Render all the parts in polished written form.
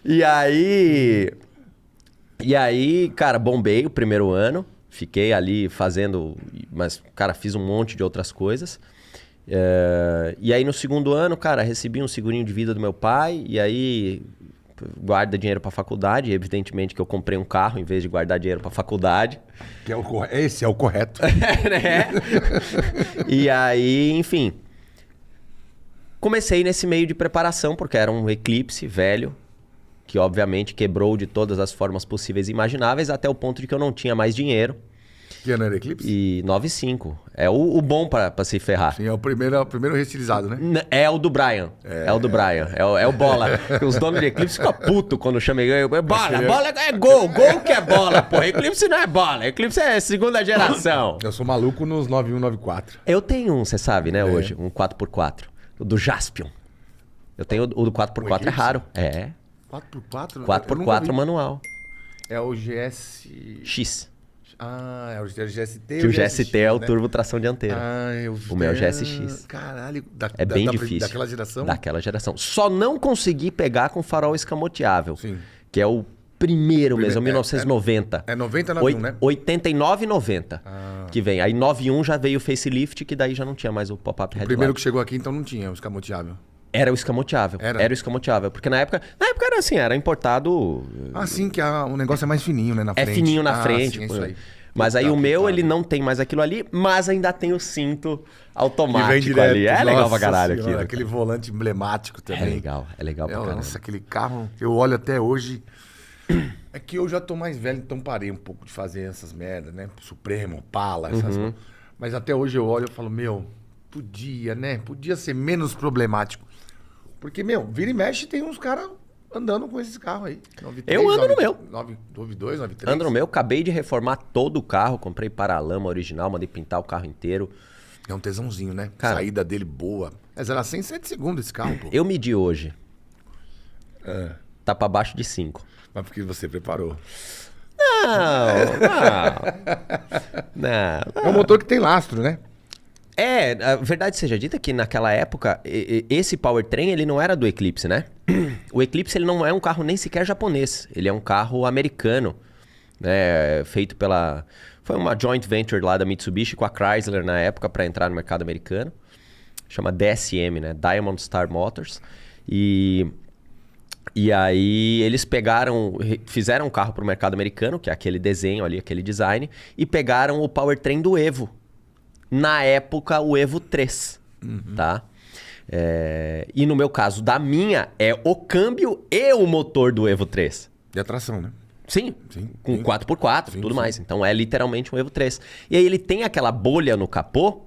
E aí... E aí, cara, bombei o primeiro ano. Fiquei ali fazendo... Mas, cara, fiz um monte de outras coisas. E aí, no segundo ano, cara, recebi um segurinho de vida do meu pai. E aí, guarda dinheiro pra faculdade. Evidentemente que eu comprei um carro em vez de guardar dinheiro pra faculdade. Que esse é o correto. Né? E aí, enfim... Comecei nesse meio de preparação, porque era um Eclipse velho, que obviamente quebrou de todas as formas possíveis e imagináveis, até o ponto de que eu não tinha mais dinheiro. Que ano era Eclipse? E 9.5. É o bom pra se ferrar. Sim, é o primeiro restilizado, né? É o do Brian. É o do Brian. É o bola. Os donos de Eclipse ficam putos quando chamam bola. Bola é gol. Gol que é bola, pô. Eclipse não é bola. Eclipse é segunda geração. Eu sou maluco nos 9194. Eu tenho um, você sabe, né, hoje. Um 4x4. O do Jaspion. Eu tenho o do 4x4, é raro. É. 4x4? 4x4 manual. É o GS... X. Ah, é o GST. Que o GST é o né? turbo tração dianteira. Ah, eu vi. O meu é o GSX. Caralho. É bem difícil. Daquela geração? Daquela geração. Só não consegui pegar com farol escamoteável. Sim. Que é o primeiro mesmo, 1990. É 90 91, né? 89 e 90. Ah. Que vem. Aí 91 já veio o facelift, que daí já não tinha mais o pop-up headlight. O primeiro que chegou aqui, então, não tinha o escamoteável. Era o escamoteável. Era o escamoteável. Porque na época era assim, era importado... Ah, sim, que o negócio é mais fininho, né? Na frente. É fininho na frente. Sim, é isso aí. Mas aí o meu, ele não tem mais aquilo ali, mas ainda tem o cinto automático vem direto. ali. É legal pra caralho Senhora, aquilo. aquele volante emblemático também. É legal pra caralho. Nossa, aquele carro, eu olho até hoje. É que eu já tô mais velho, então parei um pouco de fazer essas merdas, né? Supremo, Opala, essas coisas. Mas até hoje eu olho e falo, meu, podia, né? Podia ser menos problemático. Porque, meu, vira e mexe, tem uns caras andando com esses carros aí. 93, eu ando no meu. 92, 93. Ando no meu, acabei de reformar todo o carro, comprei paralama original, mandei pintar o carro inteiro. É um tesãozinho, né? Cara, saída dele boa. Mas era 107 segundos esse carro, pô. Eu medi hoje. Tá pra baixo de 5. Mas porque você preparou. Não. É um motor que tem lastro, né? A verdade seja dita que naquela época, esse powertrain, ele não era do Eclipse, né? O Eclipse, ele não é um carro nem sequer japonês. Ele é um carro americano, né? Feito pela... Foi uma joint venture lá da Mitsubishi com a Chrysler na época para entrar no mercado americano. Chama DSM, né? Diamond Star Motors. E aí eles fizeram um carro para o mercado americano, que é aquele desenho ali, aquele design, e pegaram o powertrain do Evo. Na época, o Evo 3, tá? E no meu caso, da minha, é o câmbio e o motor do Evo 3. De atração, né? Sim, com 4x4 tudo mais. Então é literalmente um Evo 3. E aí ele tem aquela bolha no capô,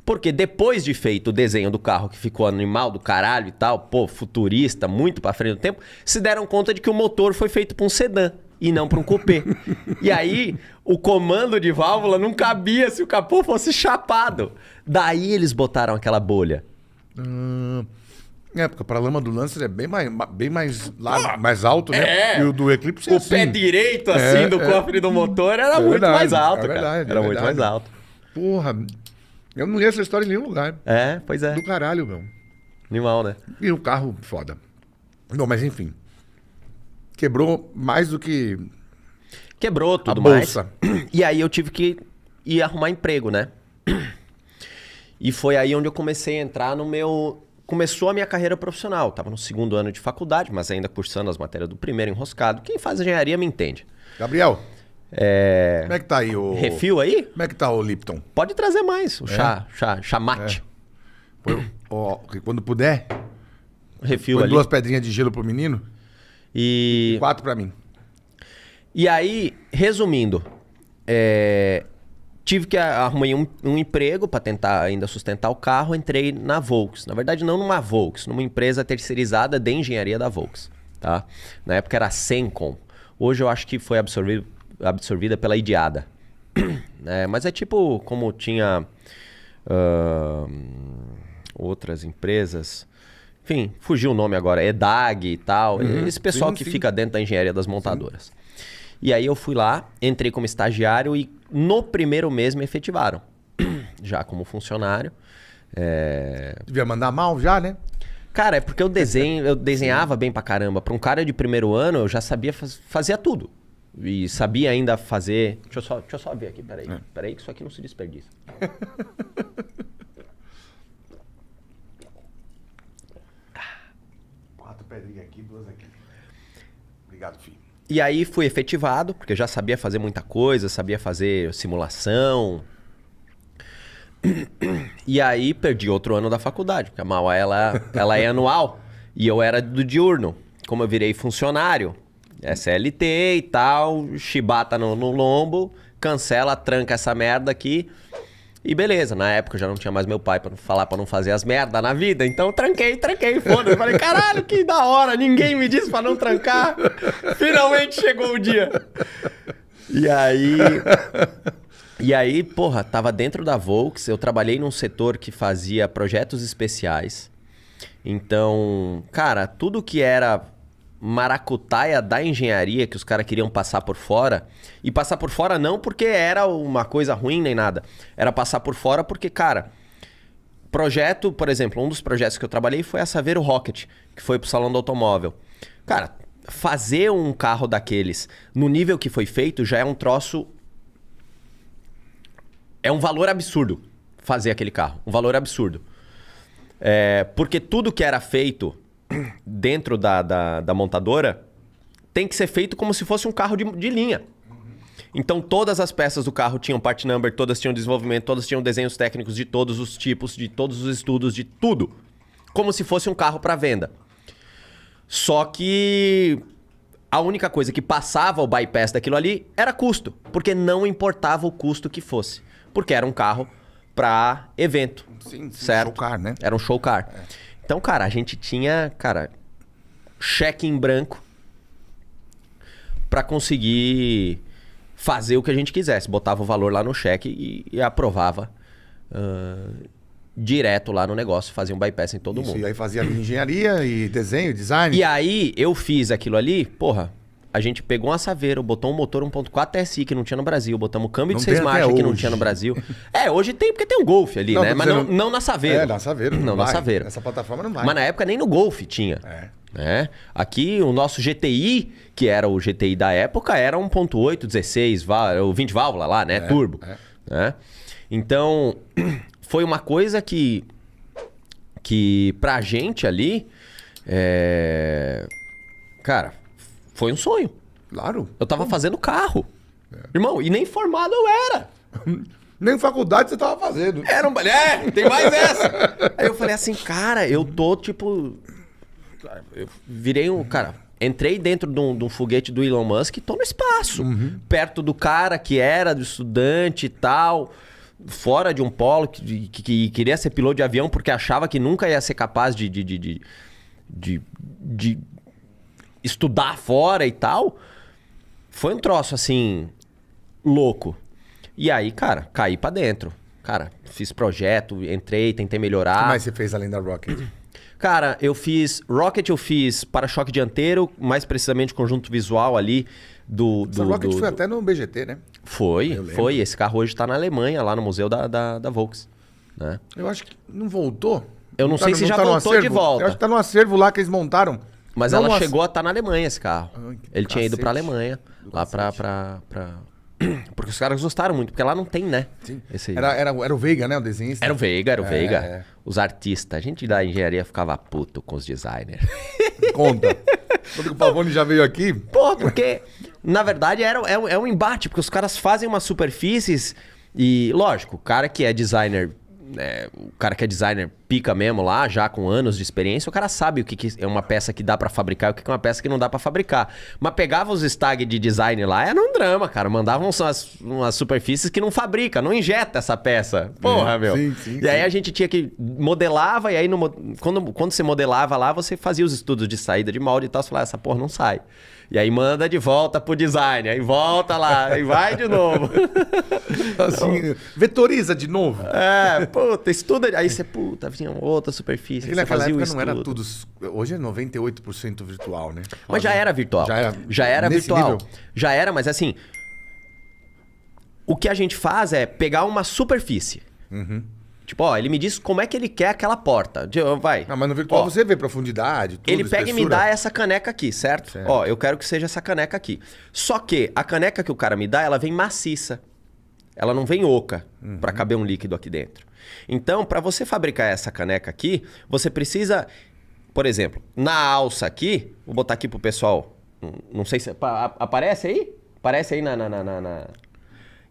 porque depois de feito o desenho do carro que ficou animal do caralho e tal, pô, futurista, muito pra frente do tempo, se deram conta de que o motor foi feito pra um sedã e não para um coupé. E aí, o comando de válvula não cabia se o capô fosse chapado. Daí eles botaram aquela bolha. Porque para a lama do Lancer é bem mais largo, mais alto, né? E o do Eclipse é o assim. Pé direito, assim, do cofre do motor era muito mais alto, cara. Era muito mais alto. Porra, eu não li essa história em nenhum lugar. Pois é. Do caralho, meu. Animal, né? E o carro, foda. Bom, mas enfim. Quebrou mais do que... Quebrou tudo a bolsa. Mais. E aí eu tive que ir arrumar emprego, né? E foi aí onde eu comecei a entrar no meu... Começou a minha carreira profissional. Tava no segundo ano de faculdade, mas ainda cursando as matérias do primeiro enroscado. Quem faz engenharia me entende. Gabriel, como é que tá aí o... Refil aí? Como é que tá o Lipton? Pode trazer mais, o chá mate. Quando puder, Refil põe ali. 2 pedrinhas de gelo pro menino e 4 pra mim. E aí, resumindo, tive que arrumar um emprego para tentar ainda sustentar o carro, entrei na Volks. Na verdade, não numa Volks, numa empresa terceirizada de engenharia da Volks, tá? Na época era a Sencom. Hoje eu acho que foi absorvida pela Idiada. Mas é tipo como tinha outras empresas... Enfim, fugiu o nome agora, EDAG e tal. Esse pessoal que fica dentro da engenharia das montadoras. Sim. E aí eu fui lá, entrei como estagiário e no primeiro mês me efetivaram. Já como funcionário. Devia mandar mal já, né? Cara, é porque eu desenhava bem pra caramba. Pra um cara de primeiro ano, eu já sabia fazia tudo. E sabia ainda fazer... Deixa eu só ver aqui, peraí. Peraí que isso aqui não se desperdiça. 4 pedrinhas aqui, 2 aqui. Obrigado, filho. E aí fui efetivado, porque eu já sabia fazer muita coisa, sabia fazer simulação. E aí perdi outro ano da faculdade, porque a Mauá ela é anual. E eu era do diurno. Como eu virei funcionário, SLT e tal, chibata no lombo, cancela, tranca essa merda aqui. E beleza, na época eu já não tinha mais meu pai pra falar pra não fazer as merdas na vida, então tranquei, foda-se. Falei, caralho, que da hora, ninguém me disse pra não trancar. Finalmente chegou o dia. E aí, porra, tava dentro da Volks, eu trabalhei num setor que fazia projetos especiais. Então, cara, tudo que era maracutaia da engenharia que os caras queriam passar por fora. E passar por fora não porque era uma coisa ruim nem nada. Era passar por fora porque, cara, projeto, por exemplo, um dos projetos que eu trabalhei foi a Saveiro Rocket, que foi pro Salão do Automóvel. Cara, fazer um carro daqueles no nível que foi feito já é um troço... É um valor absurdo fazer aquele carro. Um valor absurdo. Porque tudo que era feito dentro da montadora tem que ser feito como se fosse um carro de linha. Então todas as peças do carro tinham part number, todas tinham desenvolvimento, todas tinham desenhos técnicos de todos os tipos, de todos os estudos, de tudo. Como se fosse um carro para venda. Só que a única coisa que passava o bypass daquilo ali era custo. Porque não importava o custo que fosse. Porque era um carro para evento. Sim, certo? Show car, né? Era um show car. Então, cara, a gente tinha, cara, cheque em branco para conseguir fazer o que a gente quisesse. Botava o valor lá no cheque e aprovava direto lá no negócio, fazia um bypass em todo mundo. E aí fazia engenharia e desenho, design. E aí eu fiz aquilo ali, porra, a gente pegou uma Saveiro, botou um motor 1.4 TSI que não tinha no Brasil, botamos um câmbio de 6 marchas que não tinha no Brasil. Hoje tem, porque tem um Golf ali, né? Mas não na Saveiro. Na Saveiro. Não na Saveiro. Essa plataforma não vai. Mas na época nem no Golf tinha. Né? Aqui o nosso GTI, que era o GTI da época, era 1.8, 16, o 20 válvula lá, né? Turbo. Né? Então, foi uma coisa que pra gente ali, cara, foi um sonho. Claro. Eu tava fazendo carro. Irmão, e nem formado eu era. Nem faculdade você tava fazendo. Tem mais essa. Aí eu falei assim, cara, eu tô tipo... Eu virei um... Cara, entrei dentro de um foguete do Elon Musk e tô no espaço. Perto do cara que era do estudante e tal. Fora de um polo que queria ser piloto de avião porque achava que nunca ia ser capaz de estudar fora e tal. Foi um troço assim louco. E aí, cara, caí pra dentro. Cara, fiz projeto, entrei, tentei melhorar. O que mais você fez além da Rocket? Cara, eu fiz Rocket, eu fiz para-choque dianteiro, mais precisamente conjunto visual ali Essa Rocket foi até no BGT, né? Foi. Esse carro hoje tá na Alemanha, lá no museu da Volks. Né? Eu acho que não voltou. Eu não sei se já voltou de volta. Eu acho que tá no acervo lá que eles montaram. Mas ela chegou a estar na Alemanha, esse carro. Ele tinha ido pra Alemanha. Lá pra... Porque os caras gostaram muito, porque lá não tem, né? Sim. Esse... Era o Veiga, né? O desenhista. Era o Veiga. Os artistas. A gente da engenharia ficava puto com os designers. Conta. Quando o Pavone já veio aqui... Pô, porque, na verdade, é um embate. Porque os caras fazem umas superfícies e, lógico, o cara que é designer... o cara que é designer pica mesmo lá, já com anos de experiência, o cara sabe o que é uma peça que dá pra fabricar e o que é uma peça que não dá pra fabricar. Mas pegava os stag de design lá, era um drama, cara. Mandavam umas superfícies que não fabrica, não injeta essa peça. Porra, meu. Sim, e aí a gente tinha que modelava, e aí quando você modelava lá, você fazia os estudos de saída de molde e tal, você falava, essa porra não sai. E aí manda de volta pro design, aí volta lá, e vai de novo. Assim, vetoriza de novo. Puta, estuda. Aí você, tinha outra superfície. E naquela época não era tudo... Hoje é 98% virtual, né? Mas já era virtual. Já era virtual. Nível? Já era, mas assim... O que a gente faz é pegar uma superfície. Tipo, ó, ele me diz como é que ele quer aquela porta. Vai. Ah, mas no virtual Ó, você vê profundidade, tudo, ele pega e me espessura. dá essa caneca aqui, certo? Ó, eu quero que seja essa caneca aqui. Só que a caneca que o cara me dá, ela vem maciça. Ela não vem oca para caber um líquido aqui dentro. Então, para você fabricar essa caneca aqui, você precisa, por exemplo, na alça aqui, vou botar aqui pro pessoal, não sei se aparece aí? Aparece aí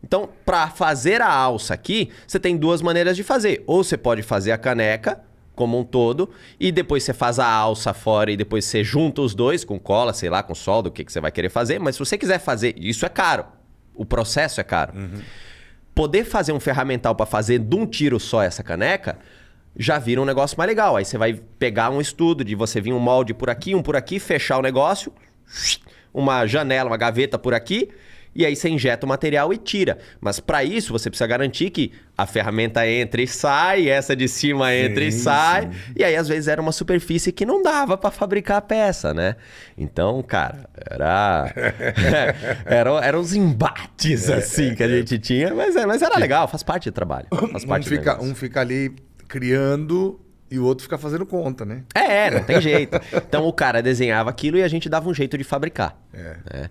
Então, para fazer a alça aqui, você tem duas maneiras de fazer. Ou você pode fazer a caneca como um todo e depois você faz a alça fora e depois você junta os dois com cola, sei lá, com solda, o que você vai querer fazer. Mas se você quiser fazer, isso é caro. O processo é caro. Poder fazer um ferramental para fazer de um tiro só essa caneca, já vira um negócio mais legal. Aí você vai pegar um estudo de você vir um molde por aqui, fechar o negócio, uma janela, uma gaveta por aqui, e aí você injeta o material e tira. Mas para isso você precisa garantir que a ferramenta entra e sai, essa de cima entra e sai. E aí às vezes era uma superfície que não dava para fabricar a peça, né? Então, cara, eram os embates assim que a gente tinha, mas era legal, faz parte do trabalho. Faz parte Um fica ali criando e o outro fica fazendo conta, né? Não tem jeito. Então o cara desenhava aquilo e a gente dava um jeito de fabricar. Né?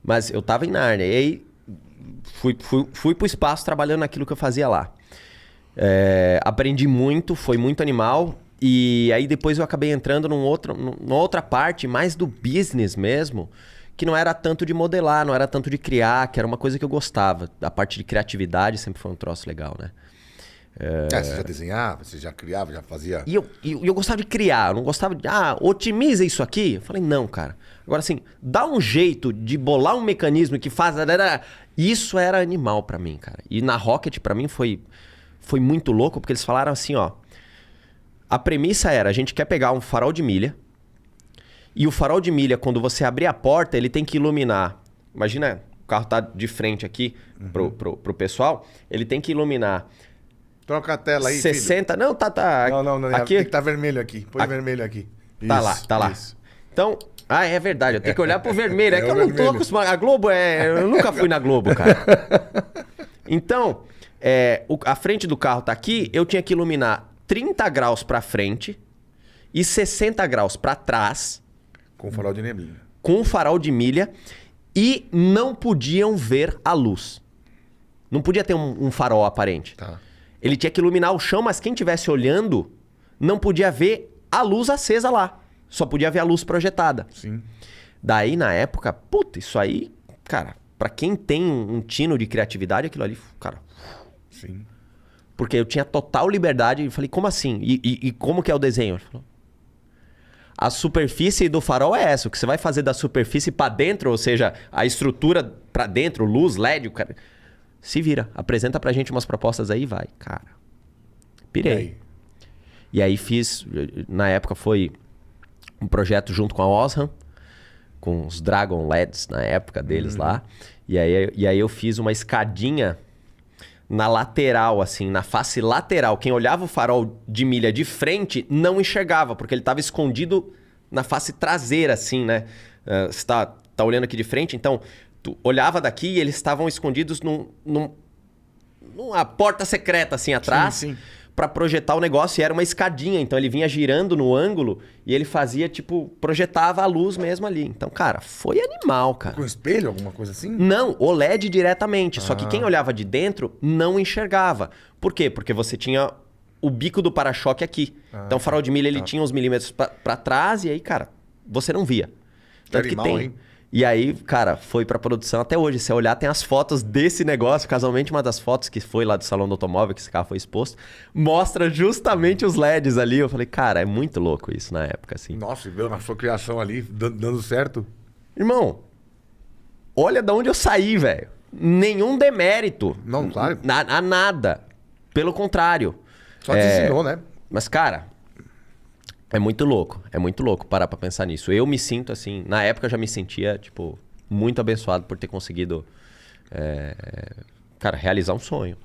Mas eu tava em Nárnia e aí fui pro espaço trabalhando naquilo que eu fazia lá. Aprendi muito, foi muito animal. E aí depois eu acabei entrando numa outra parte, mais do business mesmo, que não era tanto de modelar, não era tanto de criar, que era uma coisa que eu gostava. A parte de criatividade sempre foi um troço legal, né? Você já desenhava, você já criava, já fazia... E eu gostava de criar, eu não gostava de... otimiza isso aqui. Eu falei, não, cara. Agora assim, dá um jeito de bolar um mecanismo que faz... Isso era animal pra mim, cara. E na Rocket, pra mim, foi muito louco, porque eles falaram assim, ó... A premissa era, a gente quer pegar um farol de milha, e o farol de milha, quando você abrir a porta, ele tem que iluminar. Imagina, o carro tá de frente aqui pro pessoal, ele tem que iluminar... Troca a tela aí, 60... filho. Não, tá... Não. Aqui? Tem que tá vermelho aqui. Põe vermelho aqui. Tá lá. Isso. Então... é verdade. Eu tenho que olhar pro vermelho. É que eu não tô vermelho. acostumado. A Globo eu nunca fui na Globo, cara. Então, a frente do carro tá aqui. Eu tinha que iluminar 30 graus pra frente e 60 graus pra trás. Com farol de neblina. Com um farol de milha. E não podiam ver a luz. Não podia ter um farol aparente. Tá. Ele tinha que iluminar o chão, mas quem estivesse olhando não podia ver a luz acesa lá. Só podia ver a luz projetada. Sim. Daí, na época, isso aí, cara, pra quem tem um tino de criatividade, aquilo ali, cara... Sim. Porque eu tinha total liberdade e falei, como assim? E como que é o desenho? Ele falou, a superfície do farol é essa. O que você vai fazer da superfície pra dentro, ou seja, a estrutura pra dentro, luz, LED, o cara... Se vira, apresenta pra gente umas propostas aí e vai. Cara, pirei. E aí fiz, na época foi um projeto junto com a Osram, com os Dragon LEDs na época deles lá. E aí eu fiz uma escadinha na lateral, assim, na face lateral. Quem olhava o farol de milha de frente não enxergava, porque ele estava escondido na face traseira, assim, né? Você tá olhando aqui de frente, então... Tu olhava daqui e eles estavam escondidos numa porta secreta assim atrás para projetar o negócio e era uma escadinha. Então ele vinha girando no ângulo e ele fazia tipo, projetava a luz mesmo ali. Então, cara, foi animal, cara. Com espelho, alguma coisa assim? Não, OLED diretamente. Só que quem olhava de dentro não enxergava. Por quê? Porque você tinha o bico do para-choque aqui. Então o farol de milha ele tinha uns milímetros para trás e aí, cara, você não via. Tanto que tem... hein? E aí, cara, foi pra produção até hoje. Se você olhar, tem as fotos desse negócio. Casualmente, uma das fotos que foi lá do Salão do Automóvel, que esse carro foi exposto, mostra justamente os LEDs ali. Eu falei, cara, é muito louco isso na época, assim. Nossa, e viu na sua criação ali, dando certo? Irmão, olha de onde eu saí, velho. Nenhum demérito. Não, claro. A nada. Pelo contrário. Só te ensinou, né? Mas, cara... É muito louco parar pra pensar nisso. Eu me sinto assim, na época eu já me sentia, tipo, muito abençoado por ter conseguido, cara, realizar um sonho.